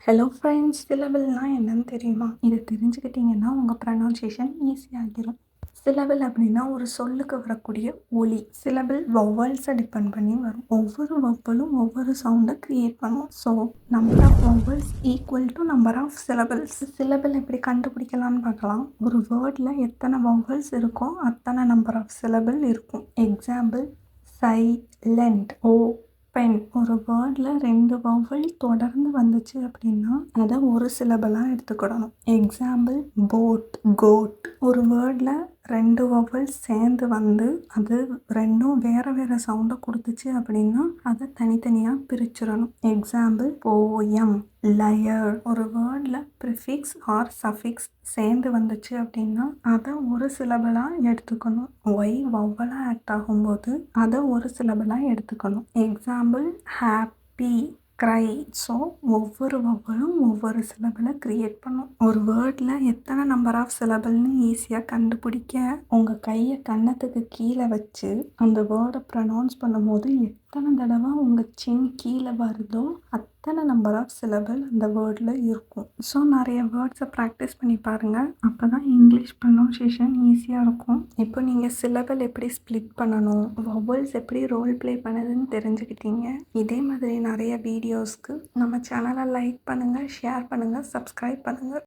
Hello friends, சிலபிள்னால் என்னன்னு தெரியுமா? இது தெரிஞ்சுக்கிட்டிங்கன்னா உங்கள் ப்ரனவுன்சியேஷன் ஈஸியாகிடும். சிலபிள் அப்படின்னா ஒரு சொல்லுக்கு வரக்கூடிய ஒலி. சிலபிள் வவ்வல்ஸை டிபெண்ட் பண்ணி வரும். ஒவ்வொரு வவ்வலும் ஒவ்வொரு சவுண்டை க்ரியேட் பண்ணும். So number of vowels equal to number of syllables. Syllable எப்படி கண்டுபிடிக்கலாம்னு பார்க்கலாம். ஒரு வேர்டில் எத்தனை வவ்வல்ஸ் இருக்கோ அத்தனை நம்பர் ஆஃப் சிலபிள் இருக்கும். Example, silent, pen. ஒரு வேர்டில் 2 வவ்வல் தொடர்ந்து வந்துச்சு அப்படின்னா அதை ஒரு சிலபிளாக எடுத்துக்கிடணும். Example, boat, coat. ஒரு வேர்டில் 2 வவ்வல் சேர்ந்து வந்து அது ரெண்டும் வேறு வேறு சவுண்டை கொடுத்துச்சு அப்படின்னா அதை தனித்தனியாக பிரிச்சிடணும். Example, poem, layer. ஒரு வேர்டில் ப்ரிஃபிக்ஸ் ஆர் சஃபிக்ஸ் சேர்ந்து வந்துச்சு அப்படின்னா அதை ஒரு சிலபிளாக எடுத்துக்கணும். ஒய் வவ்வலாக ஆக்ட் ஆகும்போது அதை ஒரு சிலபிளாக எடுத்துக்கணும். Example, happy, cry. ஸோ ஒவ்வொரு வவ்வலும் ஒவ்வொரு சிலபிளை க்ரியேட் பண்ணும். ஒரு வேர்டில் எத்தனை நம்பர் ஆஃப் சிலபிள்னு ஈஸியாக கண்டுபிடிக்க உங்கள் கையை கன்னத்துக்கு கீழே வச்சு அந்த வேர்டை ப்ரனவுன்ஸ் பண்ணும்போது எத்தனை தடவை உங்கள் சின் கீழே வருதோ அத்தனை நம்பர் ஆஃப் சிலபிள் அந்த வேர்டில் இருக்கும். ஸோ நிறைய வேர்ட்ஸை ப்ராக்டிஸ் பண்ணி பாருங்கள். அப்போ தான் இங்கிலீஷ் ப்ரனவுன்சியேஷன் ஈஸியாக இருக்கும். இப்போ நீங்கள் சிலபிள் எப்படி ஸ்ப்ளிட் பண்ணணும், வவ்வல்ஸ் எப்படி ரோல் ப்ளே பண்ணுதுன்னு தெரிஞ்சுக்கிட்டீங்க. இதே மாதிரி நிறைய வீடியோஸ்க்கு நம்ம சேனலை லைக் பண்ணுங்கள், ஷேர் பண்ணுங்கள், சப்ஸ்கிரைப் பண்ணுங்கள்.